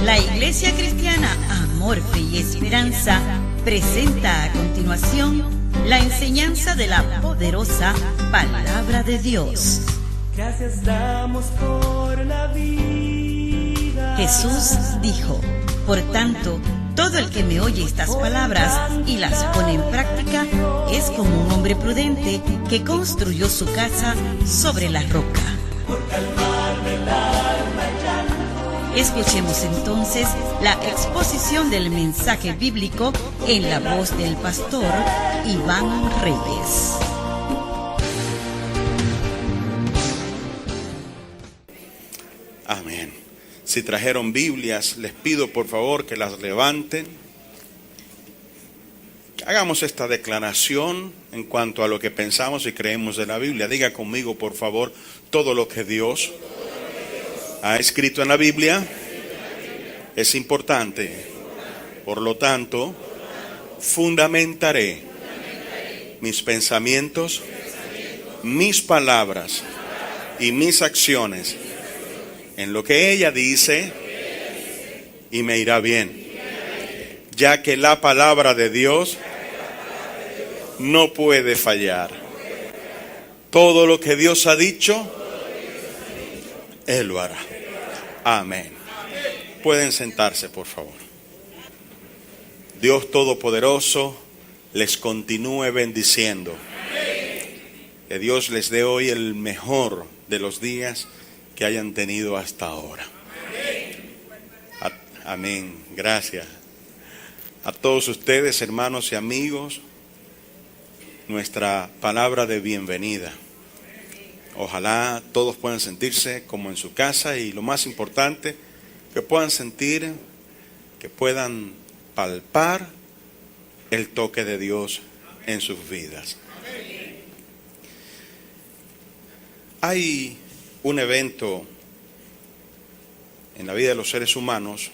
La Iglesia Cristiana Amor, Fe y Esperanza presenta a continuación la enseñanza de la poderosa Palabra de Dios. Gracias damos por la vida. Jesús dijo: por tanto, todo el que me oye estas palabras y las pone en práctica es como un hombre prudente que construyó su casa sobre la roca. Escuchemos entonces la exposición del mensaje bíblico en la voz del pastor Iván Reyes. Amén. Si trajeron Biblias, les pido por favor que las levanten. Hagamos esta declaración en cuanto a lo que pensamos y creemos de la Biblia. Diga conmigo, por favor, todo lo que Dios ha escrito en la Biblia es importante. Por lo tanto, fundamentaré mis pensamientos, mis palabras y mis acciones en lo que ella dice y me irá bien, ya que la palabra de Dios no puede fallar. Todo lo que Dios ha dicho, Él lo hará. Amén. Pueden sentarse, por favor. Dios Todopoderoso les continúe bendiciendo. Que Dios les dé hoy el mejor de los días que hayan tenido hasta ahora. Amén. Gracias. A todos ustedes, hermanos y amigos, nuestra palabra de bienvenida. Ojalá todos puedan sentirse como en su casa y lo más importante, que puedan sentir, que puedan palpar el toque de Dios en sus vidas. Hay un evento en la vida de los seres humanos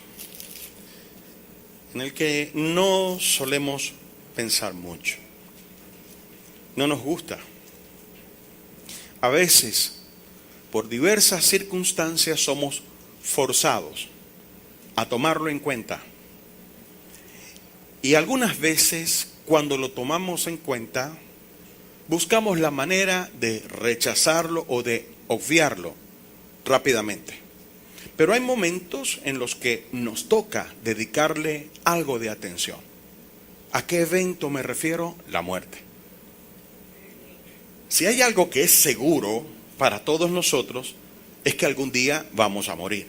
en el que no solemos pensar mucho. No nos gusta. A veces, por diversas circunstancias, somos forzados a tomarlo en cuenta. Y algunas veces, cuando lo tomamos en cuenta, buscamos la manera de rechazarlo o de obviarlo rápidamente. Pero hay momentos en los que nos toca dedicarle algo de atención. ¿A qué evento me refiero? La muerte. Si hay algo que es seguro para todos nosotros, es que algún día vamos a morir.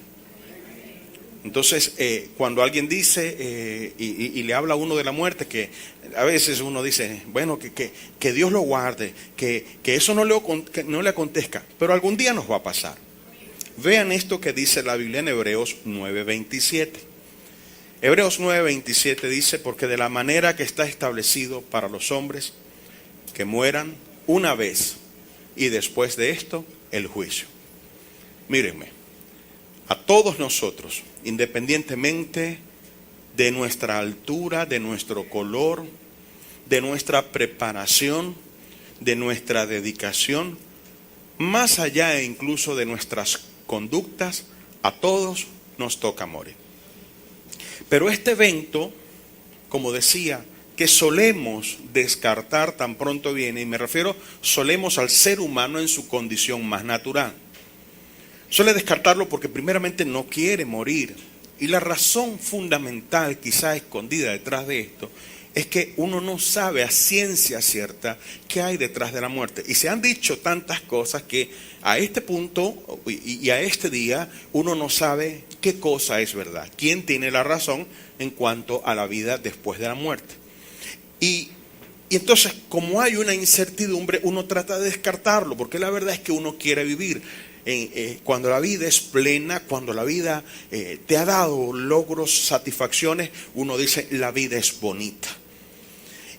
Entonces, cuando alguien dice y le habla a uno de la muerte, que a veces uno dice, bueno, que Dios lo guarde, que eso no le acontezca, pero algún día nos va a pasar. Vean esto que dice la Biblia en Hebreos 9:27. Hebreos 9:27 dice: porque de la manera que está establecido para los hombres que mueran una vez y después de esto el juicio. Mírenme, a todos nosotros, independientemente de nuestra altura, de nuestro color, de nuestra preparación, de nuestra dedicación, más allá incluso de nuestras conductas, a todos nos toca morir. Pero este evento, como decía, que solemos descartar tan pronto viene, y me refiero, solemos al ser humano en su condición más natural. Suele descartarlo porque primeramente no quiere morir. Y la razón fundamental, quizá escondida detrás de esto, es que uno no sabe a ciencia cierta qué hay detrás de la muerte. Y se han dicho tantas cosas que a este punto y a este día uno no sabe qué cosa es verdad. ¿Quién tiene la razón en cuanto a la vida después de la muerte? Y entonces, como hay una incertidumbre, uno trata de descartarlo, porque la verdad es que uno quiere vivir. Cuando la vida es plena, cuando la vida te ha dado logros, satisfacciones, uno dice, la vida es bonita.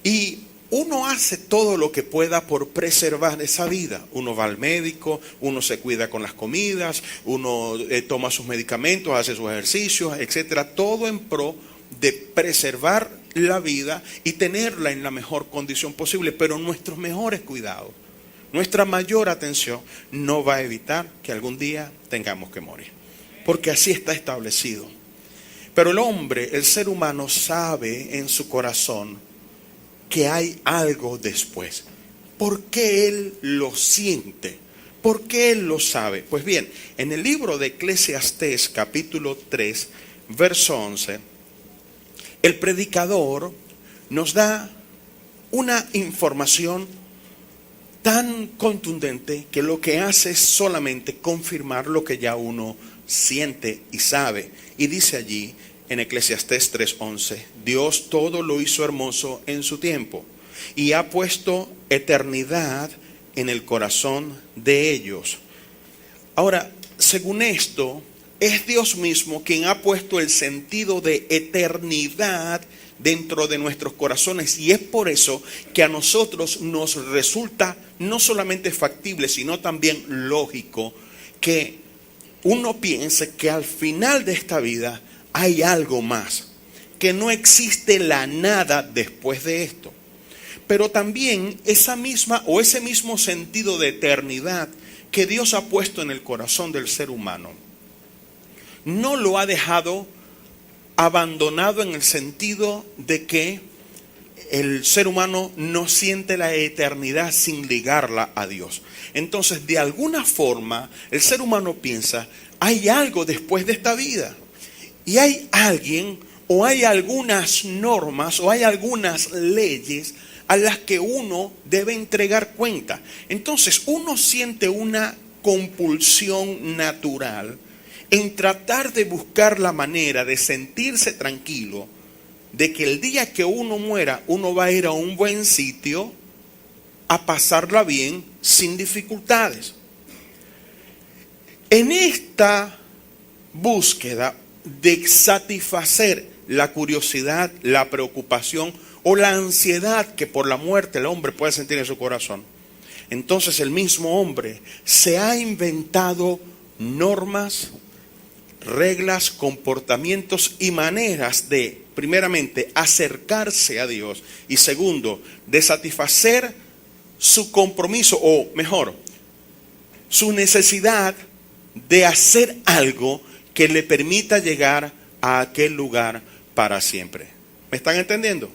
Y uno hace todo lo que pueda por preservar esa vida. Uno va al médico, uno se cuida con las comidas, uno toma sus medicamentos, hace sus ejercicios, etcétera. Todo en pro de preservar la vida y tenerla en la mejor condición posible. Pero nuestros mejores cuidados, nuestra mayor atención no va a evitar que algún día tengamos que morir, porque así está establecido. Pero el hombre, el ser humano, sabe en su corazón que hay algo después. ¿Por qué él lo siente? ¿Por qué él lo sabe? Pues bien, en el libro de Eclesiastés, capítulo 3, verso 11, el predicador nos da una información tan contundente que lo que hace es solamente confirmar lo que ya uno siente y sabe. Y dice allí en Eclesiastés 3:11, Dios todo lo hizo hermoso en su tiempo y ha puesto eternidad en el corazón de ellos. Ahora, según esto, es Dios mismo quien ha puesto el sentido de eternidad dentro de nuestros corazones, y es por eso que a nosotros nos resulta no solamente factible, sino también lógico que uno piense que al final de esta vida hay algo más, que no existe la nada después de esto. Pero también esa misma o ese mismo sentido de eternidad que Dios ha puesto en el corazón del ser humano, no lo ha dejado abandonado en el sentido de que el ser humano no siente la eternidad sin ligarla a Dios. Entonces, de alguna forma, el ser humano piensa, hay algo después de esta vida. Y hay alguien, o hay algunas normas, o hay algunas leyes a las que uno debe entregar cuenta. Entonces, uno siente una compulsión natural en tratar de buscar la manera de sentirse tranquilo de que el día que uno muera, uno va a ir a un buen sitio a pasarla bien sin dificultades. En esta búsqueda de satisfacer la curiosidad, la preocupación o la ansiedad que por la muerte el hombre puede sentir en su corazón, entonces el mismo hombre se ha inventado normas, reglas, comportamientos y maneras de, primeramente, acercarse a Dios, y segundo, de satisfacer su compromiso, o mejor, su necesidad de hacer algo que le permita llegar a aquel lugar para siempre. ¿Me están entendiendo?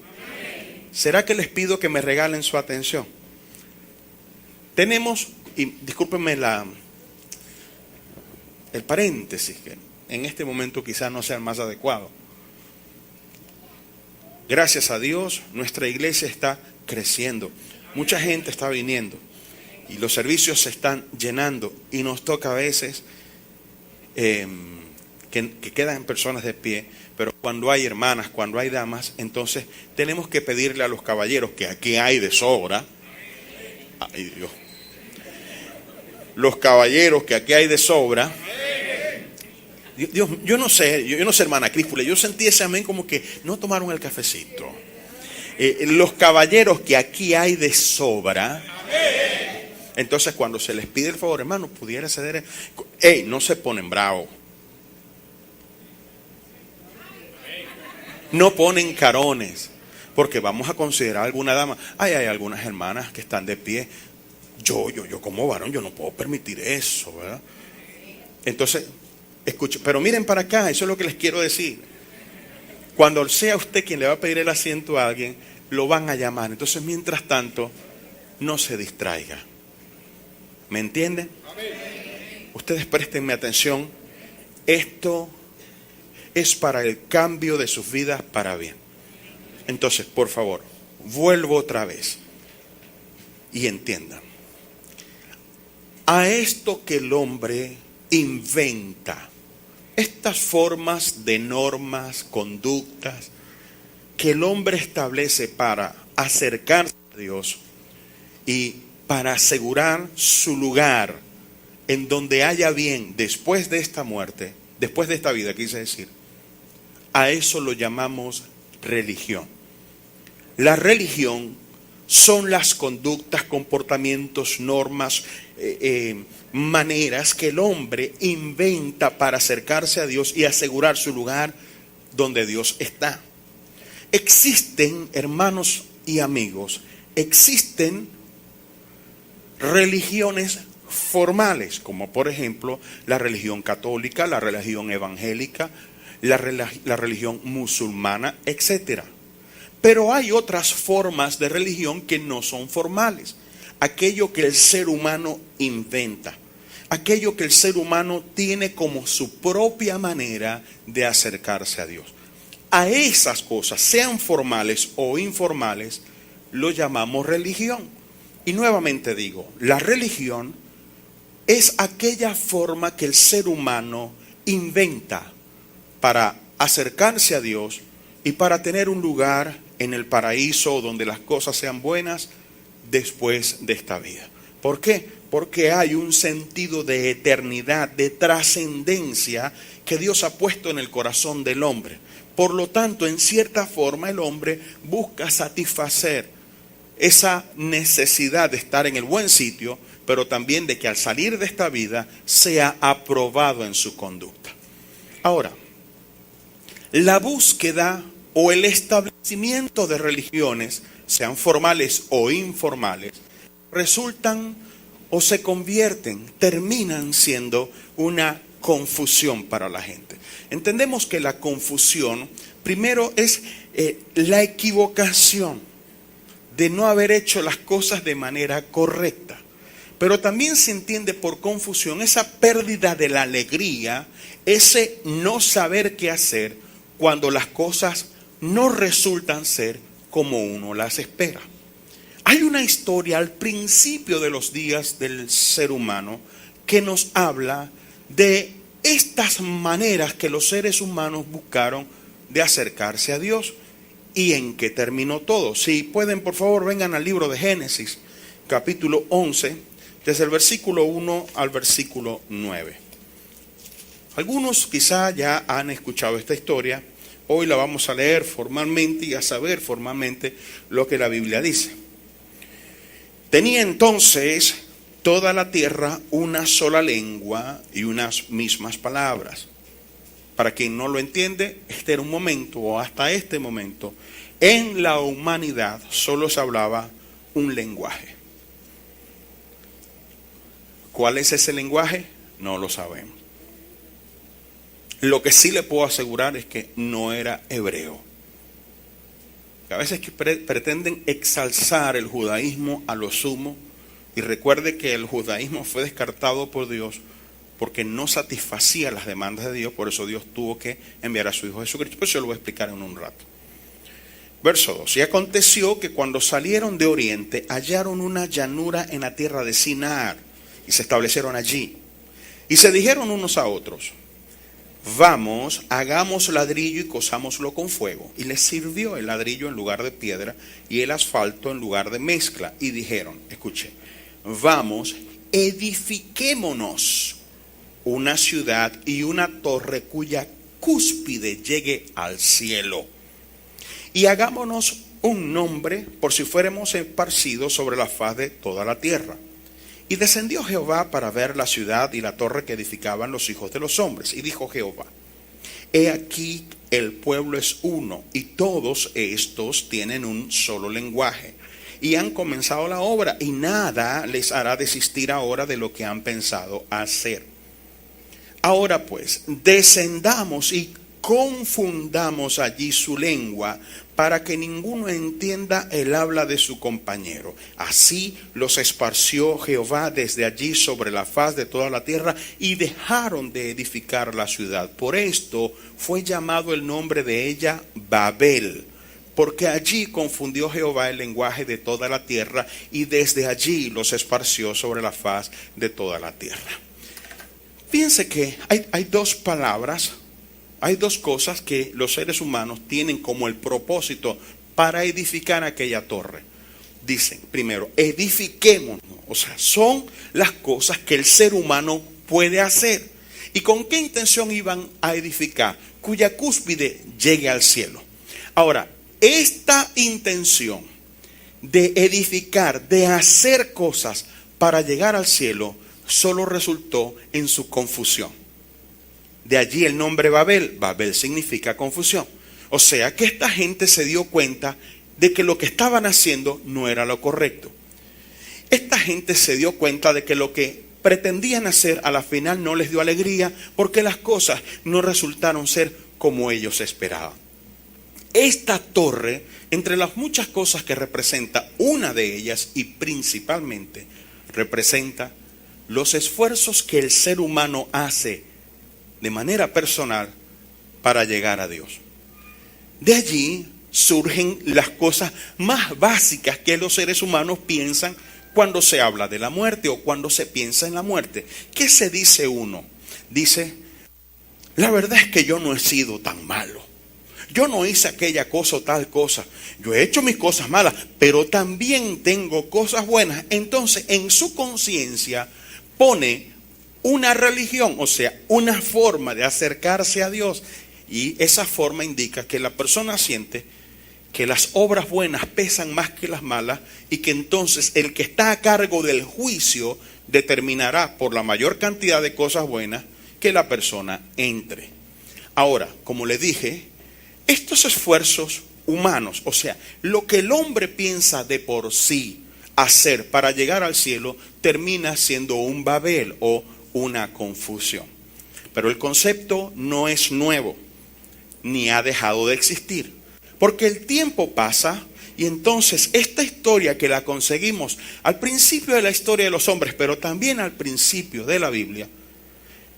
¿Será que les pido que me regalen su atención? Tenemos, y discúlpenme el paréntesis, que en este momento quizás no sea el más adecuado. Gracias a Dios, nuestra iglesia está creciendo. Mucha gente está viniendo y los servicios se están llenando, y nos toca a veces que quedan personas de pie, pero cuando hay hermanas, cuando hay damas, entonces tenemos que pedirle a los caballeros, que aquí hay de sobra. Ay, Dios. Los caballeros, que aquí hay de sobra. Dios, yo no sé, hermana Críspula, yo sentí ese amén como que no tomaron el cafecito. Los caballeros, que aquí hay de sobra. Entonces, cuando se les pide el favor, hermano, pudiera ceder. No se ponen bravos. No ponen carones, porque vamos a considerar alguna dama. Hay algunas hermanas que están de pie. Yo como varón, yo no puedo permitir eso, ¿verdad? Entonces, escuchen, pero miren para acá, eso es lo que les quiero decir. Cuando sea usted quien le va a pedir el asiento a alguien, lo van a llamar. Entonces, mientras tanto, no se distraiga. ¿Me entienden? Ustedes préstenme atención. Esto es para el cambio de sus vidas para bien. Entonces, por favor, vuelvo otra vez y entiendan. A esto que el hombre inventa, estas formas de normas, conductas que el hombre establece para acercarse a Dios y para asegurar su lugar en donde haya bien después de esta muerte, después de esta vida, quise decir, a eso lo llamamos religión. La religión son las conductas, comportamientos, normas, maneras que el hombre inventa para acercarse a Dios y asegurar su lugar donde Dios está. Existen, hermanos y amigos, existen religiones formales, como por ejemplo la religión católica, la religión evangélica, la religión musulmana, etc. Pero hay otras formas de religión que no son formales. Aquello que el ser humano inventa, aquello que el ser humano tiene como su propia manera de acercarse a Dios. A esas cosas, sean formales o informales, lo llamamos religión. Y nuevamente digo, la religión es aquella forma que el ser humano inventa para acercarse a Dios y para tener un lugar en el paraíso donde las cosas sean buenas después de esta vida. ¿Por qué? Porque hay un sentido de eternidad, de trascendencia que Dios ha puesto en el corazón del hombre. Por lo tanto, en cierta forma, el hombre busca satisfacer esa necesidad de estar en el buen sitio, pero también de que al salir de esta vida sea aprobado en su conducta. Ahora, la búsqueda o el establecimiento de religiones, sean formales o informales, resultan o se convierten, terminan siendo una confusión para la gente. Entendemos que la confusión, primero, es la equivocación de no haber hecho las cosas de manera correcta. Pero también se entiende por confusión esa pérdida de la alegría, ese no saber qué hacer cuando las cosas no resultan ser como uno las espera. Hay una historia al principio de los días del ser humano que nos habla de estas maneras que los seres humanos buscaron de acercarse a Dios y en qué terminó todo. Si pueden, por favor, vengan al libro de Génesis, capítulo 11, desde el versículo 1 al versículo 9. Algunos quizá ya han escuchado esta historia. Hoy la vamos a leer formalmente y a saber formalmente lo que la Biblia dice. Tenía entonces toda la tierra una sola lengua y unas mismas palabras. Para quien no lo entiende, este era un momento, o hasta este momento, en la humanidad solo se hablaba un lenguaje. ¿Cuál es ese lenguaje? No lo sabemos. Lo que sí le puedo asegurar es que no era hebreo. A veces que pretenden exalzar el judaísmo a lo sumo, y recuerde que el judaísmo fue descartado por Dios porque no satisfacía las demandas de Dios, por eso Dios tuvo que enviar a su Hijo Jesucristo. Pues yo lo voy a explicar en un rato. Verso 2. Y aconteció que cuando salieron de oriente hallaron una llanura en la tierra de Sinar y se establecieron allí. Y se dijeron unos a otros: vamos, hagamos ladrillo y cosámoslo con fuego. Y les sirvió el ladrillo en lugar de piedra y el asfalto en lugar de mezcla. Y dijeron, escuche, vamos, edifiquémonos una ciudad y una torre cuya cúspide llegue al cielo. Y hagámonos un nombre por si fuéramos esparcidos sobre la faz de toda la tierra. Y descendió Jehová para ver la ciudad y la torre que edificaban los hijos de los hombres. Y dijo Jehová: he aquí el pueblo es uno, y todos estos tienen un solo lenguaje. Y han comenzado la obra, y nada les hará desistir ahora de lo que han pensado hacer. Ahora pues, descendamos y confundamos allí su lengua, para que ninguno entienda el habla de su compañero. Así los esparció Jehová desde allí sobre la faz de toda la tierra, y dejaron de edificar la ciudad. Por esto fue llamado el nombre de ella Babel, porque allí confundió Jehová el lenguaje de toda la tierra, y desde allí los esparció sobre la faz de toda la tierra. Fíjense que hay dos palabras. Hay dos cosas que los seres humanos tienen como el propósito para edificar aquella torre. Dicen, primero, edifiquémonos. O sea, son las cosas que el ser humano puede hacer. ¿Y con qué intención iban a edificar? Cuya cúspide llegue al cielo. Ahora, esta intención de edificar, de hacer cosas para llegar al cielo, solo resultó en su confusión. De allí el nombre Babel. Babel significa confusión. O sea que esta gente se dio cuenta de que lo que estaban haciendo no era lo correcto. Esta gente se dio cuenta de que lo que pretendían hacer a la final no les dio alegría, porque las cosas no resultaron ser como ellos esperaban. Esta torre, entre las muchas cosas que representa, una de ellas y principalmente representa los esfuerzos que el ser humano hace de manera personal para llegar a Dios. De allí surgen las cosas más básicas que los seres humanos piensan cuando se habla de la muerte o cuando se piensa en la muerte. ¿Qué se dice uno? Dice, la verdad es que yo no he sido tan malo. Yo no hice aquella cosa o tal cosa. Yo he hecho mis cosas malas, pero también tengo cosas buenas. Entonces, en su conciencia pone una religión, o sea, una forma de acercarse a Dios. Y esa forma indica que la persona siente que las obras buenas pesan más que las malas y que entonces el que está a cargo del juicio determinará por la mayor cantidad de cosas buenas que la persona entre. Ahora, como le dije, estos esfuerzos humanos, o sea, lo que el hombre piensa de por sí hacer para llegar al cielo, termina siendo un Babel o una confusión. Pero el concepto no es nuevo, ni ha dejado de existir, porque el tiempo pasa y entonces esta historia que la conseguimos al principio de la historia de los hombres, pero también al principio de la Biblia,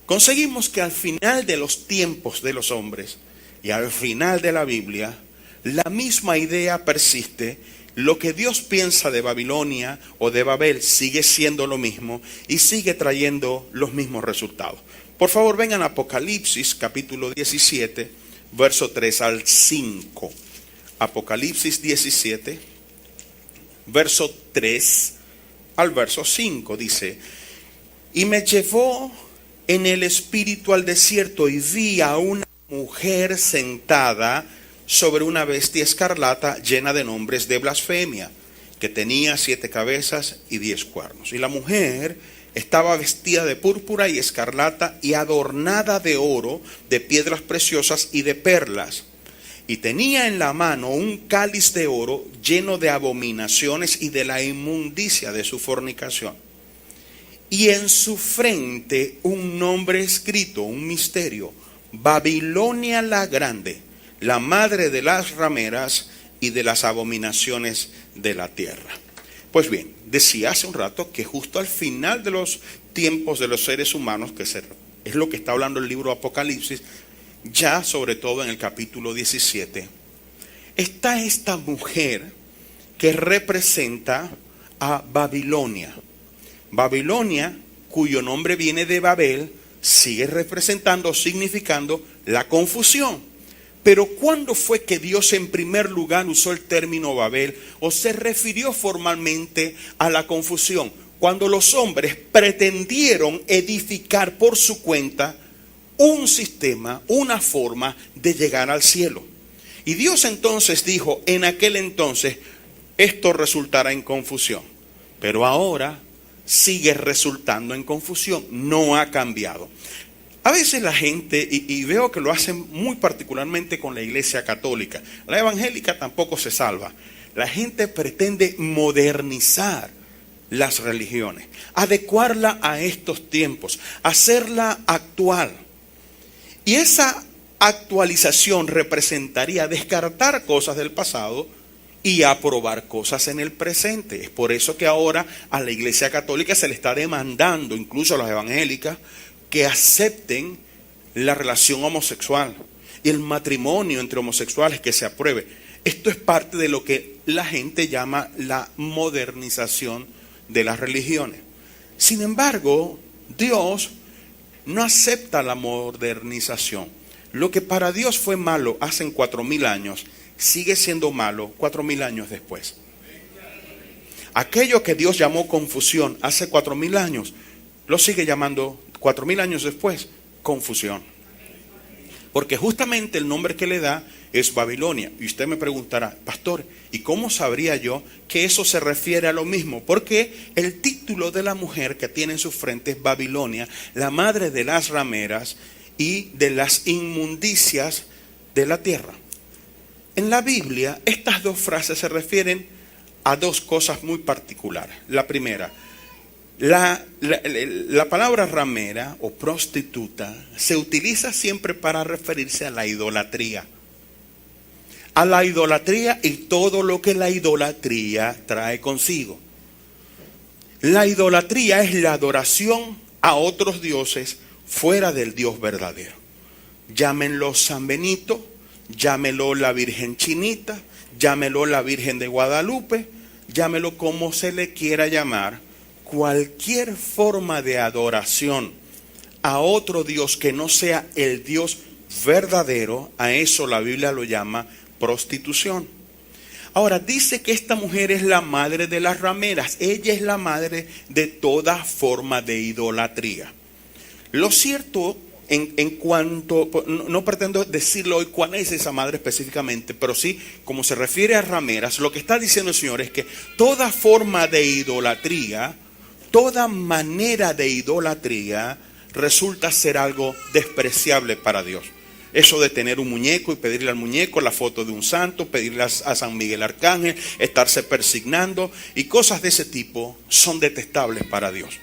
conseguimos que al final de los tiempos de los hombres y al final de la Biblia, la misma idea persiste. Lo que Dios piensa de Babilonia o de Babel sigue siendo lo mismo y sigue trayendo los mismos resultados. Por favor, vengan a Apocalipsis capítulo 17, verso 3 al 5. Apocalipsis 17, verso 3 al verso 5 dice: y me llevó en el espíritu al desierto y vi a una mujer sentada sobre una bestia escarlata llena de nombres de blasfemia, que tenía 7 cabezas y 10 cuernos. Y la mujer estaba vestida de púrpura y escarlata y adornada de oro, de piedras preciosas y de perlas. Y tenía en la mano un cáliz de oro lleno de abominaciones y de la inmundicia de su fornicación. Y en su frente un nombre escrito, un misterio: Babilonia la Grande, la madre de las rameras y de las abominaciones de la tierra. Pues bien, decía hace un rato que justo al final de los tiempos de los seres humanos, que es lo que está hablando el libro Apocalipsis, ya sobre todo en el capítulo 17, está esta mujer que representa a Babilonia. Babilonia, cuyo nombre viene de Babel, sigue representando, significando la confusión. Pero ¿cuándo fue que Dios en primer lugar usó el término Babel o se refirió formalmente a la confusión? Cuando los hombres pretendieron edificar por su cuenta un sistema, una forma de llegar al cielo. Y Dios entonces dijo, en aquel entonces, esto resultará en confusión. Pero ahora sigue resultando en confusión, no ha cambiado. A veces la gente, y veo que lo hacen muy particularmente con la iglesia católica, la evangélica tampoco se salva. La gente pretende modernizar las religiones, adecuarla a estos tiempos, hacerla actual. Y esa actualización representaría descartar cosas del pasado y aprobar cosas en el presente. Es por eso que ahora a la iglesia católica se le está demandando, incluso a las evangélicas, que acepten la relación homosexual y el matrimonio entre homosexuales, que se apruebe. Esto es parte de lo que la gente llama la modernización de las religiones. Sin embargo, Dios no acepta la modernización. Lo que para Dios fue malo hace 4,000 años, sigue siendo malo 4,000 años después. Aquello que Dios llamó confusión hace 4,000 años, lo sigue llamando 4,000 años después, confusión. Porque justamente el nombre que le da es Babilonia. Y usted me preguntará, pastor, ¿y cómo sabría yo que eso se refiere a lo mismo? Porque el título de la mujer que tiene en su frente es Babilonia, la madre de las rameras y de las inmundicias de la tierra. En la Biblia, estas dos frases se refieren a dos cosas muy particulares. La primera, La palabra ramera o prostituta se utiliza siempre para referirse a la idolatría. A la idolatría y todo lo que la idolatría trae consigo. La idolatría es la adoración a otros dioses fuera del Dios verdadero. Llámenlo San Benito, llámelo la Virgen Chinita, llámelo la Virgen de Guadalupe, llámelo como se le quiera llamar. Cualquier forma de adoración a otro Dios que no sea el Dios verdadero, a eso la Biblia lo llama prostitución. Ahora dice que esta mujer es la madre de las rameras. Ella es la madre de toda forma de idolatría. Lo cierto, en cuanto, no pretendo decirle hoy cuál es esa madre específicamente, pero sí, como se refiere a rameras, lo que está diciendo el Señor es que toda forma de idolatría, toda manera de idolatría resulta ser algo despreciable para Dios. Eso de tener un muñeco y pedirle al muñeco la foto de un santo, pedirle a San Miguel Arcángel, estarse persignando y cosas de ese tipo son detestables para Dios.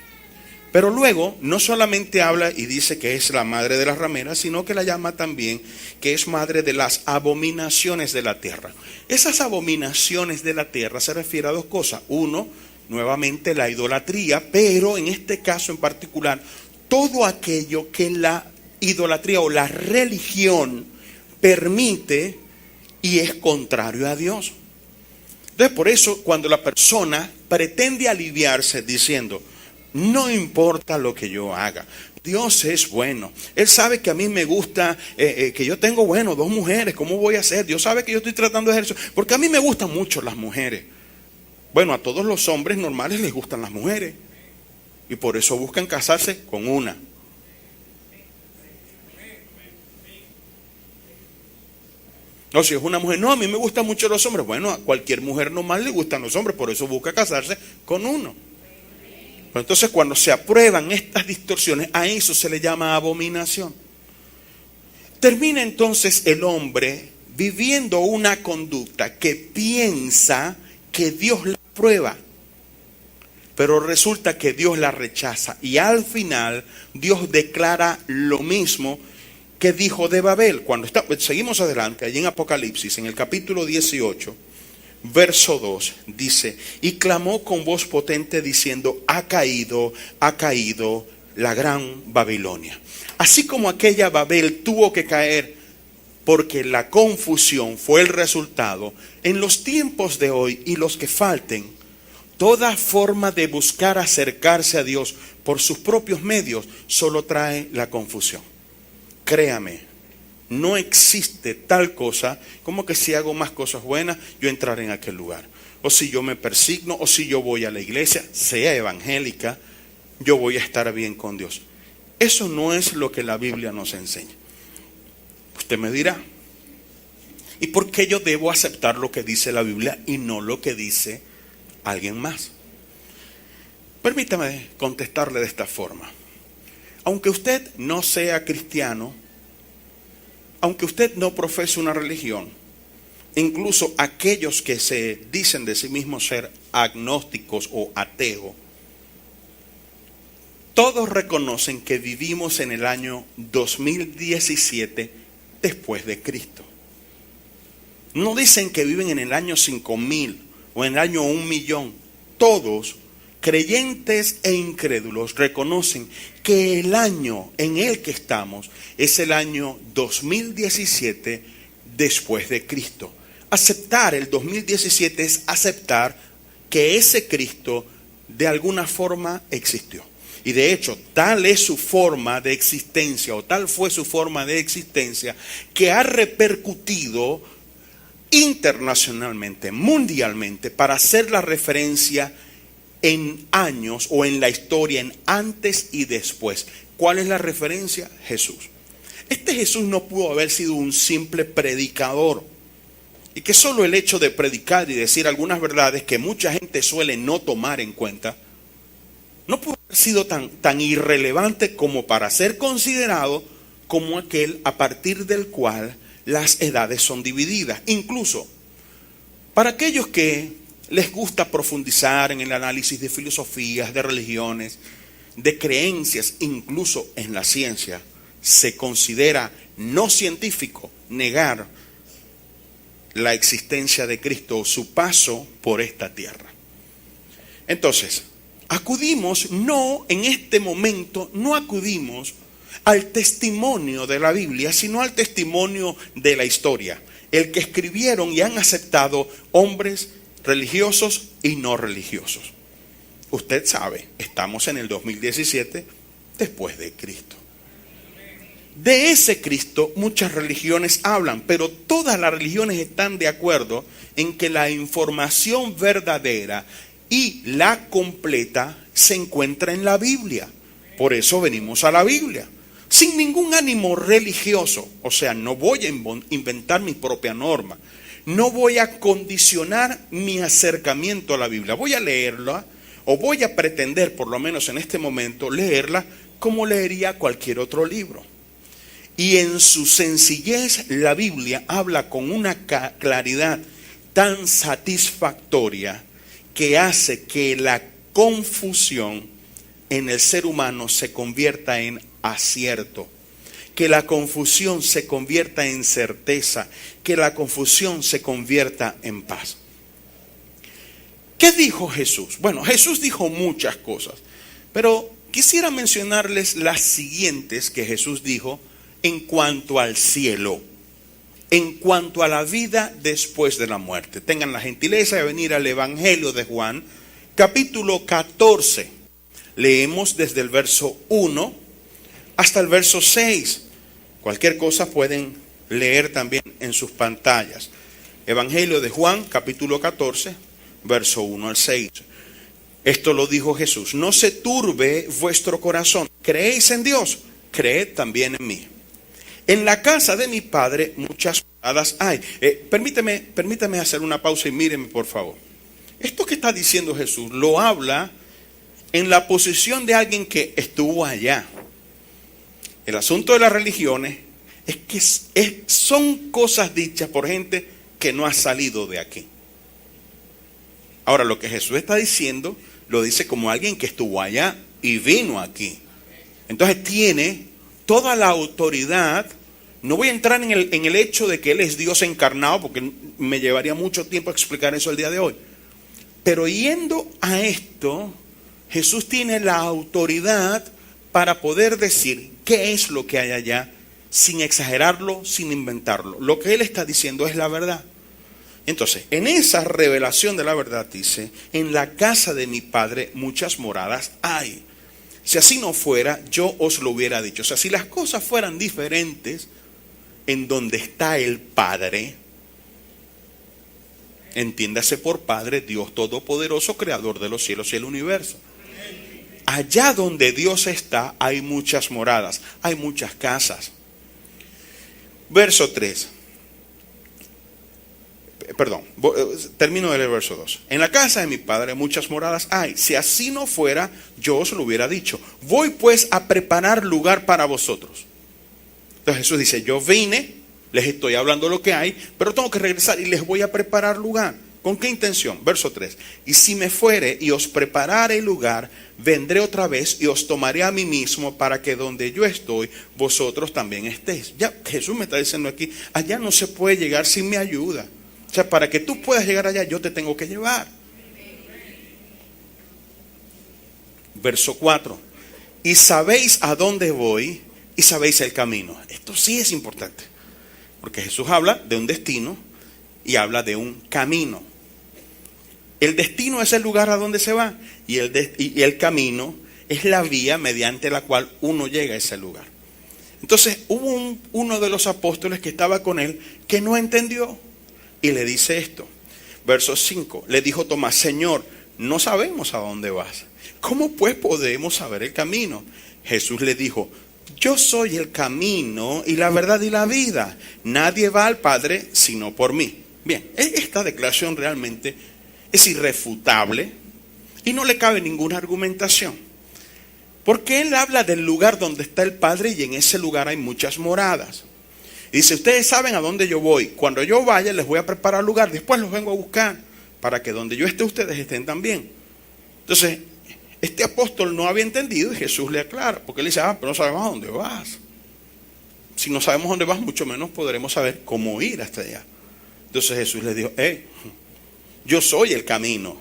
Pero luego no solamente habla y dice que es la madre de las rameras, sino que la llama también que es madre de las abominaciones de la tierra. Esas abominaciones de la tierra se refiere a dos cosas. Uno, nuevamente la idolatría, pero en este caso en particular, todo aquello que la idolatría o la religión permite y es contrario a Dios. Entonces por eso cuando la persona pretende aliviarse diciendo, no importa lo que yo haga, Dios es bueno, Él sabe que a mí me gusta, que yo tengo, dos mujeres, ¿cómo voy a hacer? Dios sabe que yo estoy tratando de ejercer, porque a mí me gustan mucho las mujeres. Bueno, a todos los hombres normales les gustan las mujeres y por eso buscan casarse con una. No, si es una mujer, no, a mí me gustan mucho los hombres. Bueno, a cualquier mujer normal le gustan los hombres, por eso busca casarse con uno. Pero entonces cuando se aprueban estas distorsiones, a eso se le llama abominación. Termina entonces el hombre viviendo una conducta que piensa que Dios la aprueba, pero resulta que Dios la rechaza. Y al final Dios declara lo mismo que dijo de Babel. Seguimos adelante, allí en Apocalipsis, en el capítulo 18, verso 2, dice, y clamó con voz potente diciendo, ha caído la gran Babilonia. Así como aquella Babel tuvo que caer porque la confusión fue el resultado, en los tiempos de hoy y los que falten, toda forma de buscar acercarse a Dios por sus propios medios solo trae la confusión. Créame, no existe tal cosa como que si hago más cosas buenas, yo entraré en aquel lugar. O si yo me persigno, o si yo voy a la iglesia, sea evangélica, yo voy a estar bien con Dios. Eso no es lo que la Biblia nos enseña. Usted me dirá, ¿y por qué yo debo aceptar lo que dice la Biblia y no lo que dice alguien más? Permítame contestarle de esta forma. Aunque usted no sea cristiano, aunque usted no profese una religión, incluso aquellos que se dicen de sí mismos ser agnósticos o ateos, todos reconocen que vivimos en el año 2017 después de Cristo. No dicen que viven en el año 5000 o en el año 1.000.000. Todos, creyentes e incrédulos, reconocen que el año en el que estamos es el año 2017 después de Cristo. Aceptar el 2017 es aceptar que ese Cristo de alguna forma existió. Y de hecho, tal es su forma de existencia, o tal fue su forma de existencia, que ha repercutido internacionalmente, mundialmente, para hacer la referencia en años o en la historia, en antes y después. ¿Cuál es la referencia? Jesús. Este Jesús no pudo haber sido un simple predicador. Y que solo el hecho de predicar y decir algunas verdades que mucha gente suele no tomar en cuenta, no pudo haber sido tan irrelevante como para ser considerado como aquel a partir del cual las edades son divididas. Incluso para aquellos que les gusta profundizar en el análisis de filosofías, de religiones, de creencias, incluso en la ciencia, se considera no científico negar la existencia de Cristo o su paso por esta tierra. Entonces, en este momento no acudimos al testimonio de la Biblia, sino al testimonio de la historia, el que escribieron y han aceptado hombres religiosos y no religiosos. Usted sabe, estamos en el 2017 después de Cristo. De ese Cristo muchas religiones hablan, pero todas las religiones están de acuerdo en que la información verdadera y la completa se encuentra en la Biblia. Por eso venimos a la Biblia, sin ningún ánimo religioso. O sea, no voy a inventar mi propia norma, no voy a condicionar mi acercamiento a la Biblia. Voy a leerla, o voy a pretender, por lo menos en este momento, leerla como leería cualquier otro libro. Y en su sencillez, la Biblia habla con una claridad tan satisfactoria que hace que la confusión en el ser humano se convierta en acierto, que la confusión se convierta en certeza, que la confusión se convierta en paz. ¿Qué dijo Jesús? Bueno, Jesús dijo muchas cosas, pero quisiera mencionarles las siguientes que Jesús dijo en cuanto al cielo, en cuanto a la vida después de la muerte. Tengan la gentileza de venir al Evangelio de Juan, capítulo 14. Leemos desde el verso 1 hasta el verso 6. Cualquier cosa pueden leer también en sus pantallas. Evangelio de Juan, capítulo 14, verso 1 al 6. Esto lo dijo Jesús: no se turbe vuestro corazón. ¿Creéis en Dios? Creed también en mí. En la casa de mi Padre muchas moradas hay. Permítame hacer una pausa y míreme, por favor. Esto que está diciendo Jesús lo habla en la posición de alguien que estuvo allá. El asunto de las religiones es que son cosas dichas por gente que no ha salido de aquí. Ahora, lo que Jesús está diciendo, lo dice como alguien que estuvo allá y vino aquí. Entonces tiene toda la autoridad. No voy a entrar en el hecho de que Él es Dios encarnado, porque me llevaría mucho tiempo explicar eso el día de hoy. Pero yendo a esto, Jesús tiene la autoridad para poder decir qué es lo que hay allá, sin exagerarlo, sin inventarlo. Lo que Él está diciendo es la verdad. Entonces, en esa revelación de la verdad dice: en la casa de mi Padre muchas moradas hay. Si así no fuera, yo os lo hubiera dicho. O sea, si las cosas fueran diferentes en donde está el Padre, entiéndase por Padre Dios Todopoderoso, Creador de los cielos y el universo. Allá donde Dios está hay muchas moradas, hay muchas casas. Verso 3. Termino del verso 2. En la casa de mi Padre muchas moradas hay. Si así no fuera, yo os lo hubiera dicho. Voy pues a preparar lugar para vosotros. Entonces Jesús dice: yo vine, les estoy hablando lo que hay, pero tengo que regresar y les voy a preparar lugar. ¿Con qué intención? Verso 3. Y si me fuere y os preparare lugar, vendré otra vez y os tomaré a mí mismo, para que donde yo estoy, vosotros también estéis. Ya Jesús me está diciendo aquí: allá no se puede llegar sin mi ayuda. O sea, para que tú puedas llegar allá, yo te tengo que llevar. Verso 4. Y sabéis a dónde voy y sabéis el camino. Esto sí es importante, porque Jesús habla de un destino y habla de un camino. El destino es el lugar a donde se va, y el camino es la vía mediante la cual uno llega a ese lugar. Entonces hubo uno de los apóstoles que estaba con él que no entendió y le dice esto. Verso 5. Le dijo Tomás: Señor, no sabemos a dónde vas. ¿Cómo pues podemos saber el camino? Jesús le dijo: yo soy el camino y la verdad y la vida. Nadie va al Padre sino por mí. Bien, esta declaración realmente es irrefutable y no le cabe ninguna argumentación, porque Él habla del lugar donde está el Padre, y en ese lugar hay muchas moradas. Y dice: ustedes saben a dónde yo voy. Cuando yo vaya les voy a preparar lugar, después los vengo a buscar para que donde yo esté ustedes estén también. Entonces, este apóstol no había entendido y Jesús le aclara, porque él dice, pero no sabemos a dónde vas. Si no sabemos a dónde vas, mucho menos podremos saber cómo ir hasta allá. Entonces Jesús le dijo, yo soy el camino,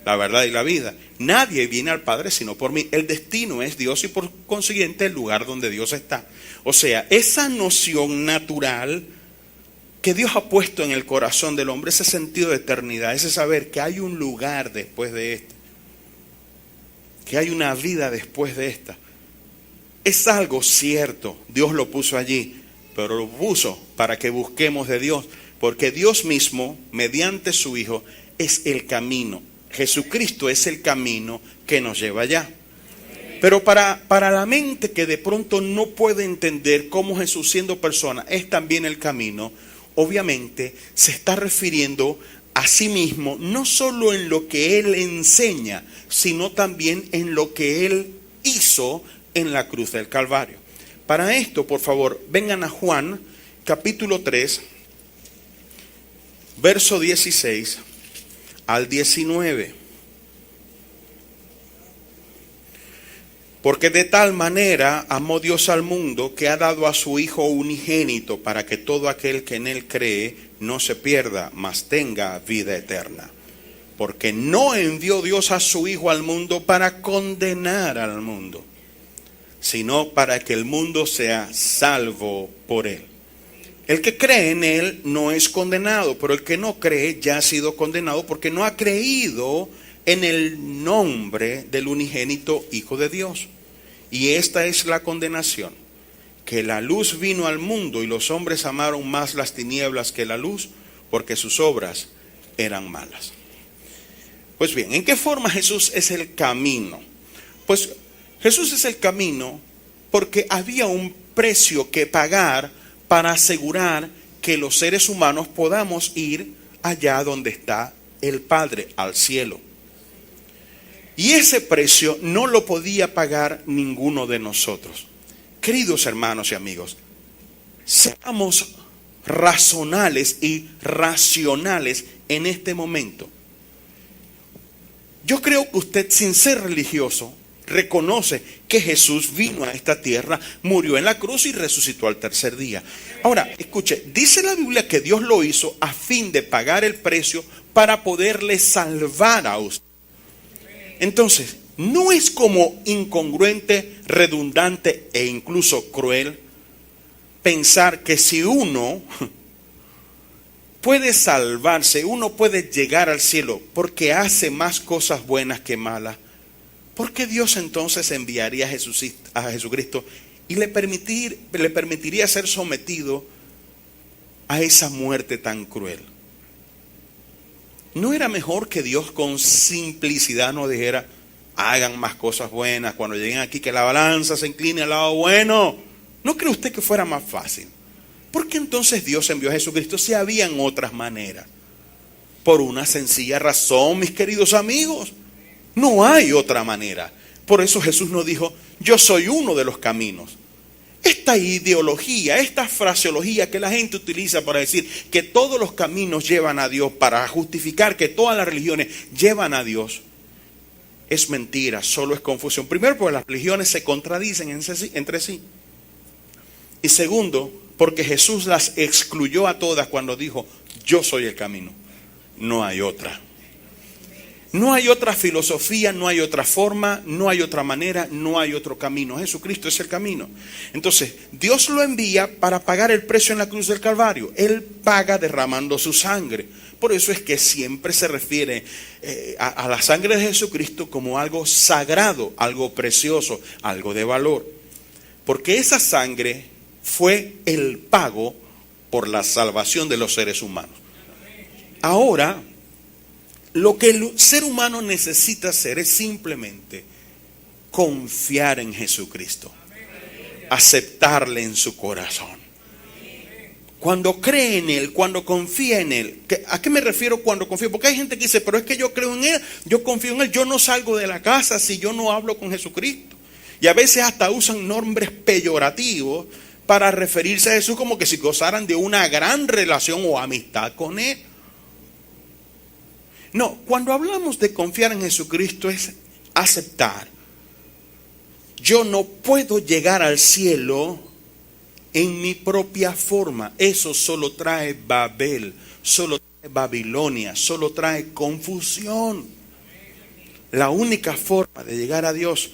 la verdad y la vida. Nadie viene al Padre sino por mí. El destino es Dios y por consiguiente el lugar donde Dios está. O sea, esa noción natural que Dios ha puesto en el corazón del hombre, ese sentido de eternidad, ese saber que hay un lugar después de este, que hay una vida después de esta, es algo cierto. Dios lo puso allí, pero lo puso para que busquemos de Dios, porque Dios mismo, mediante su Hijo, es el camino. Jesucristo es el camino que nos lleva allá. Pero para la mente que de pronto no puede entender cómo Jesús, siendo persona, es también el camino, obviamente se está refiriendo a sí mismo, no solo en lo que Él enseña, sino también en lo que Él hizo en la cruz del Calvario. Para esto, por favor, vengan a Juan, capítulo 3, verso 16 al 19. Porque de tal manera amó Dios al mundo que ha dado a su Hijo unigénito para que todo aquel que en Él cree no se pierda, mas tenga vida eterna. Porque no envió Dios a su Hijo al mundo para condenar al mundo, sino para que el mundo sea salvo por Él. El que cree en Él no es condenado, pero el que no cree ya ha sido condenado porque no ha creído en el nombre del unigénito Hijo de Dios. Y esta es la condenación, que la luz vino al mundo y los hombres amaron más las tinieblas que la luz, porque sus obras eran malas. Pues bien, ¿en qué forma Jesús es el camino? Pues Jesús es el camino porque había un precio que pagar para asegurar que los seres humanos podamos ir allá donde está el Padre, al cielo. Y ese precio no lo podía pagar ninguno de nosotros. Queridos hermanos y amigos, seamos razonales y racionales en este momento. Yo creo que usted, sin ser religioso, reconoce que Jesús vino a esta tierra, murió en la cruz y resucitó al tercer día. Ahora, escuche, dice la Biblia que Dios lo hizo a fin de pagar el precio para poderle salvar a usted. Entonces, ¿no es como incongruente, redundante e incluso cruel pensar que si uno puede salvarse, uno puede llegar al cielo porque hace más cosas buenas que malas? ¿Por qué Dios entonces enviaría a Jesucristo y le permitiría ser sometido a esa muerte tan cruel? ¿No era mejor que Dios con simplicidad nos dijera, hagan más cosas buenas cuando lleguen aquí, que la balanza se incline al lado bueno? ¿No cree usted que fuera más fácil? ¿Por qué entonces Dios envió a Jesucristo si habían otras maneras? Por una sencilla razón, mis queridos amigos. No hay otra manera. Por eso Jesús nos dijo, yo soy uno de los caminos. Esta ideología, esta fraseología que la gente utiliza para decir que todos los caminos llevan a Dios, para justificar que todas las religiones llevan a Dios, es mentira, solo es confusión. Primero, porque las religiones se contradicen entre sí. Y segundo, porque Jesús las excluyó a todas cuando dijo, yo soy el camino. No hay otra. No hay otra filosofía, no hay otra forma, no hay otra manera, no hay otro camino. Jesucristo es el camino. Entonces, Dios lo envía para pagar el precio en la cruz del Calvario. Él paga derramando su sangre. Por eso es que siempre se refiere a la sangre de Jesucristo como algo sagrado, algo precioso, algo de valor. Porque esa sangre fue el pago por la salvación de los seres humanos. Ahora, lo que el ser humano necesita hacer es simplemente confiar en Jesucristo, aceptarle en su corazón. Cuando cree en Él, cuando confía en Él. ¿A qué me refiero cuando confío? Porque hay gente que dice, pero es que yo creo en Él, yo confío en Él, yo no salgo de la casa si yo no hablo con Jesucristo. Y a veces hasta usan nombres peyorativos para referirse a Jesús como que si gozaran de una gran relación o amistad con Él. No, cuando hablamos de confiar en Jesucristo es aceptar. Yo no puedo llegar al cielo en mi propia forma. Eso solo trae Babel, solo trae Babilonia, solo trae confusión. La única forma de llegar a Dios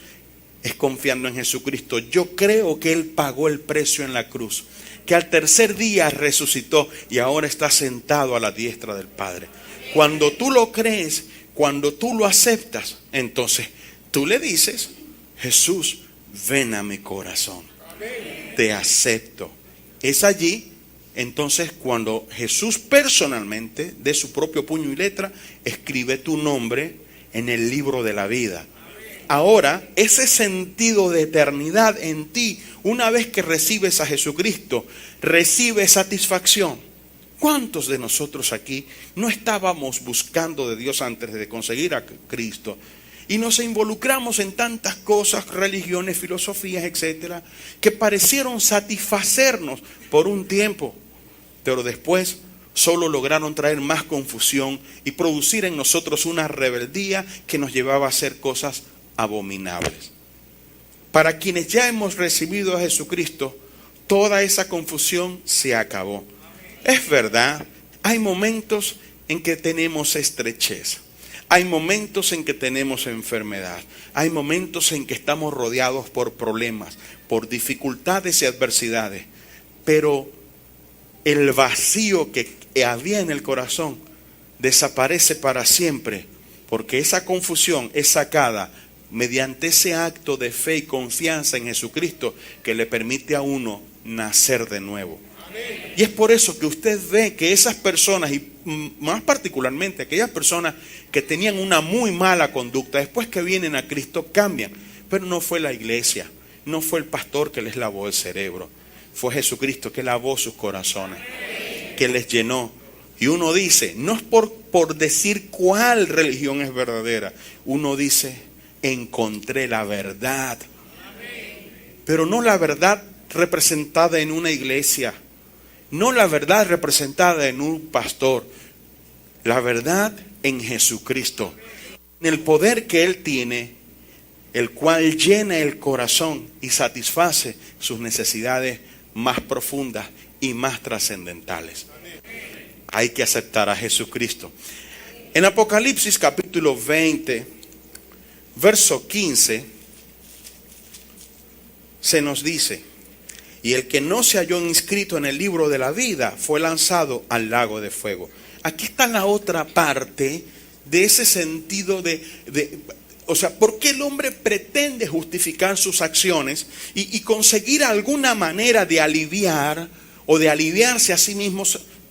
es confiando en Jesucristo. Yo creo que Él pagó el precio en la cruz, que al tercer día resucitó y ahora está sentado a la diestra del Padre. Cuando tú lo crees, cuando tú lo aceptas, entonces tú le dices: Jesús, ven a mi corazón, te acepto. Es allí entonces cuando Jesús personalmente, de su propio puño y letra, escribe tu nombre en el libro de la vida. Ahora, ese sentido de eternidad en ti, una vez que recibes a Jesucristo, recibe satisfacción. ¿Cuántos de nosotros aquí no estábamos buscando de Dios antes de conseguir a Cristo? Y nos involucramos en tantas cosas, religiones, filosofías, etcétera, que parecieron satisfacernos por un tiempo, pero después solo lograron traer más confusión y producir en nosotros una rebeldía que nos llevaba a hacer cosas abominables. Para quienes ya hemos recibido a Jesucristo, toda esa confusión se acabó. Es verdad, hay momentos en que tenemos estrechez, hay momentos en que tenemos enfermedad, hay momentos en que estamos rodeados por problemas, por dificultades y adversidades, pero el vacío que había en el corazón desaparece para siempre, porque esa confusión es sacada mediante ese acto de fe y confianza en Jesucristo que le permite a uno nacer de nuevo. Y es por eso que usted ve que esas personas, y más particularmente aquellas personas que tenían una muy mala conducta, después que vienen a Cristo cambian. Pero no fue la iglesia, no fue el pastor que les lavó el cerebro, fue Jesucristo que lavó sus corazones, que les llenó. Y uno dice, no es por decir cuál religión es verdadera, uno dice: encontré la verdad. Pero no la verdad representada en una iglesia, no la verdad representada en un pastor, la verdad en Jesucristo, en el poder que Él tiene, el cual llena el corazón y satisface sus necesidades más profundas y más trascendentales. Hay que aceptar a Jesucristo. En Apocalipsis capítulo 20, verso 15, se nos dice: y el que no se halló inscrito en el libro de la vida fue lanzado al lago de fuego. Aquí está la otra parte de ese sentido o sea, ¿por qué el hombre pretende justificar sus acciones y conseguir alguna manera de aliviar o de aliviarse a sí mismo,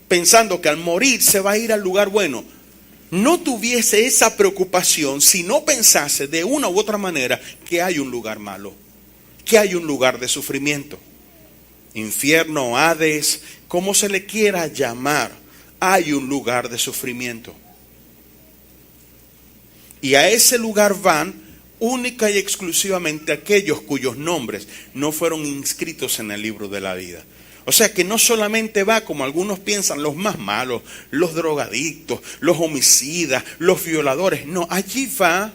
pensando que al morir se va a ir al lugar bueno? No tuviese esa preocupación si no pensase de una u otra manera que hay un lugar malo, que hay un lugar de sufrimiento. Infierno, Hades, como se le quiera llamar, hay un lugar de sufrimiento. Y a ese lugar van única y exclusivamente aquellos cuyos nombres no fueron inscritos en el libro de la vida. O sea que no solamente va, como algunos piensan, los más malos, los drogadictos, los homicidas, los violadores. No, allí va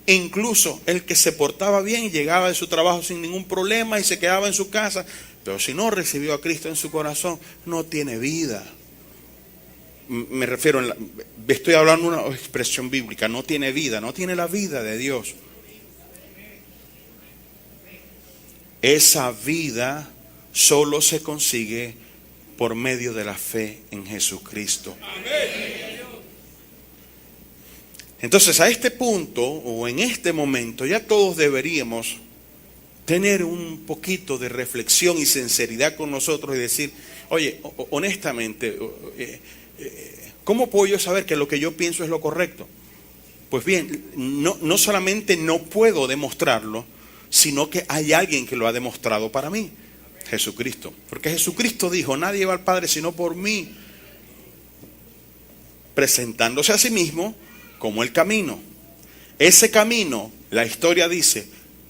incluso el que se portaba bien y llegaba de su trabajo sin ningún problema y se quedaba en su casa. Pero si no recibió a Cristo en su corazón, no tiene vida. Me refiero, estoy hablando de una expresión bíblica, no tiene vida, no tiene la vida de Dios. Esa vida solo se consigue por medio de la fe en Jesucristo. Entonces, a este punto o en este momento ya todos deberíamos tener un poquito de reflexión y sinceridad con nosotros y decir: oye, honestamente, ¿cómo puedo yo saber que lo que yo pienso es lo correcto? Pues bien, no solamente no puedo demostrarlo, sino que hay alguien que lo ha demostrado para mí: Jesucristo. Porque Jesucristo dijo: nadie va al Padre sino por mí, presentándose a sí mismo como el camino. Ese camino, la historia dice,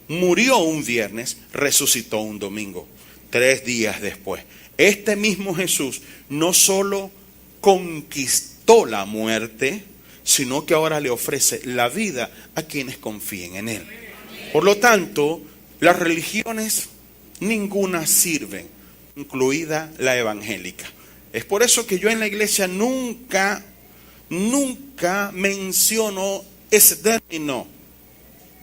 murió un viernes, resucitó un domingo, 3 días después. Este mismo Jesús no solo conquistó la muerte, sino que ahora le ofrece la vida a quienes confíen en Él. Por lo tanto, las religiones, ninguna sirven, incluida la evangélica. Es por eso que yo en la iglesia nunca menciono ese término.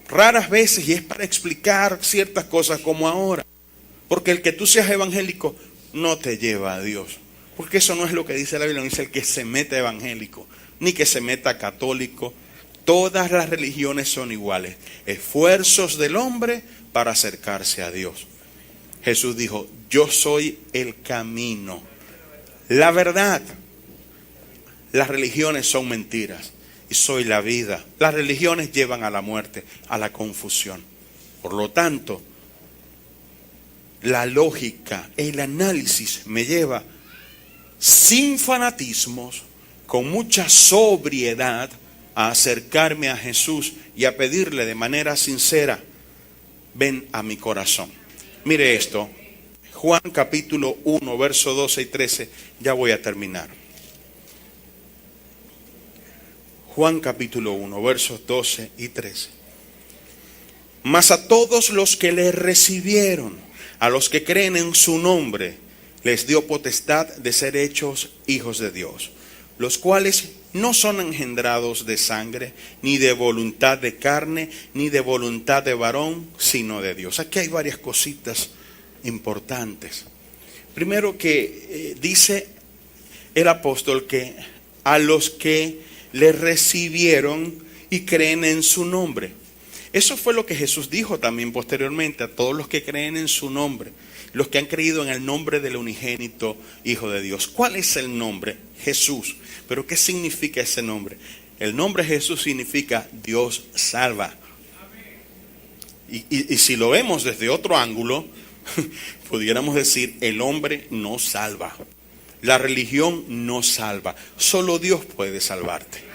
Raras veces, y es para explicar ciertas cosas como ahora. Porque el que tú seas evangélico no te lleva a Dios. Porque eso no es lo que dice la Biblia, no dice el que se meta evangélico, ni que se meta católico. Todas las religiones son iguales. Esfuerzos del hombre para acercarse a Dios. Jesús dijo, yo soy el camino, la verdad. Las religiones son mentiras y soy la vida. Las religiones llevan a la muerte, a la confusión. Por lo tanto, la lógica, el análisis me lleva sin fanatismos, con mucha sobriedad, a acercarme a Jesús y a pedirle de manera sincera, ven a mi corazón. Mire esto, Juan capítulo 1, versos 12 y 13, ya voy a terminar. Juan capítulo 1, versos 12 y 13. Mas a todos los que le recibieron, a los que creen en su nombre, les dio potestad de ser hechos hijos de Dios, los cuales no son engendrados de sangre, ni de voluntad de carne, ni de voluntad de varón, sino de Dios. Aquí hay varias cositas importantes. Primero que dice el apóstol que a los que le recibieron y creen en su nombre. Eso fue lo que Jesús dijo también posteriormente, a todos los que creen en su nombre, los que han creído en el nombre del unigénito Hijo de Dios. ¿Cuál es el nombre? Jesús. ¿Pero qué significa ese nombre? El nombre Jesús significa Dios salva. Y si lo vemos desde otro ángulo, pudiéramos decir, el hombre no salva. La religión no salva. Solo Dios puede salvarte.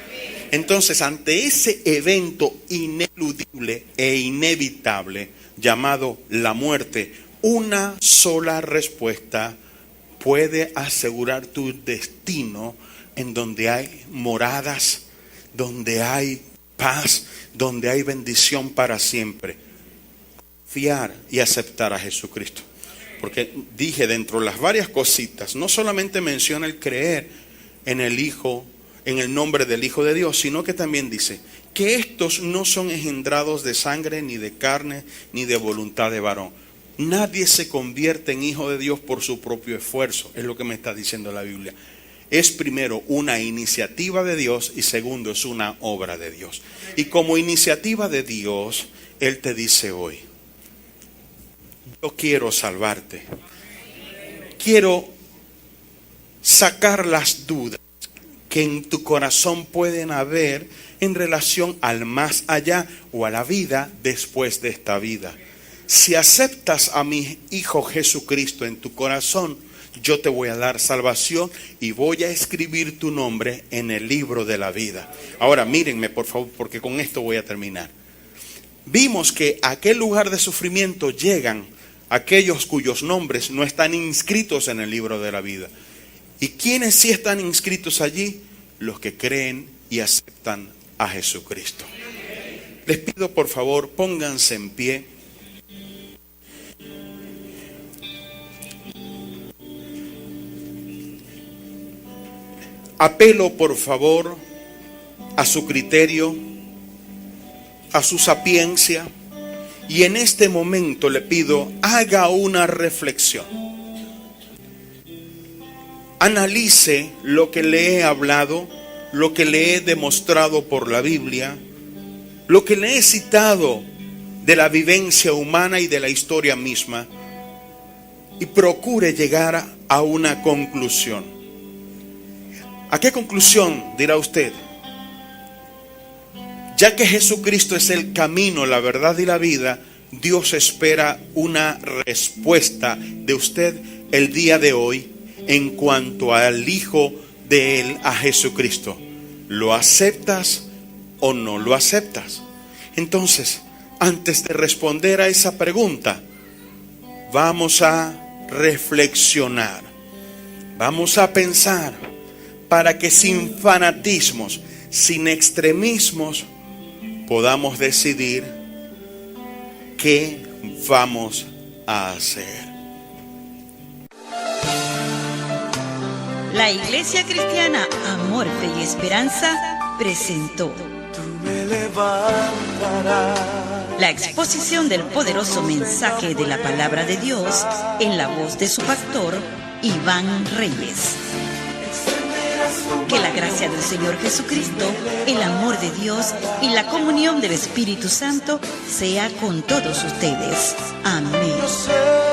Entonces, ante ese evento ineludible e inevitable llamado la muerte, una sola respuesta puede asegurar tu destino, en donde hay moradas, donde hay paz, donde hay bendición para siempre. Confiar y aceptar a Jesucristo. Porque dije, dentro de las varias cositas, no solamente menciona el creer en el Hijo, en el nombre del Hijo de Dios, sino que también dice que estos no son engendrados de sangre, ni de carne, ni de voluntad de varón. Nadie se convierte en hijo de Dios por su propio esfuerzo, es lo que me está diciendo la Biblia. Es primero una iniciativa de Dios y segundo es una obra de Dios. Y como iniciativa de Dios, Él te dice hoy, yo quiero salvarte. Quiero sacar las dudas que en tu corazón pueden haber en relación al más allá o a la vida después de esta vida. Si aceptas a mi Hijo Jesucristo en tu corazón, yo te voy a dar salvación y voy a escribir tu nombre en el libro de la vida. Ahora mírenme por favor, porque con esto voy a terminar. Vimos que a aquel lugar de sufrimiento llegan aquellos cuyos nombres no están inscritos en el libro de la vida. ¿Y quiénes sí están inscritos allí? Los que creen y aceptan a Jesucristo. Les pido por favor, pónganse en pie. Apelo por favor a su criterio, a su sapiencia, y en este momento le pido, haga una reflexión. Analice lo que le he hablado, lo que le he demostrado por la Biblia, lo que le he citado de la vivencia humana y de la historia misma, y procure llegar a una conclusión. ¿A qué conclusión dirá usted? Ya que Jesucristo es el camino, la verdad y la vida, Dios espera una respuesta de usted el día de hoy en cuanto al Hijo de Él, a Jesucristo. ¿Lo aceptas o no lo aceptas? Entonces, antes de responder a esa pregunta, vamos a reflexionar, vamos a pensar, para que sin fanatismos, sin extremismos, podamos decidir qué vamos a hacer. La Iglesia Cristiana Amor, Fe y Esperanza presentó la exposición del poderoso mensaje de la palabra de Dios en la voz de su pastor, Iván Reyes. Que la gracia del Señor Jesucristo, el amor de Dios y la comunión del Espíritu Santo sea con todos ustedes. Amén.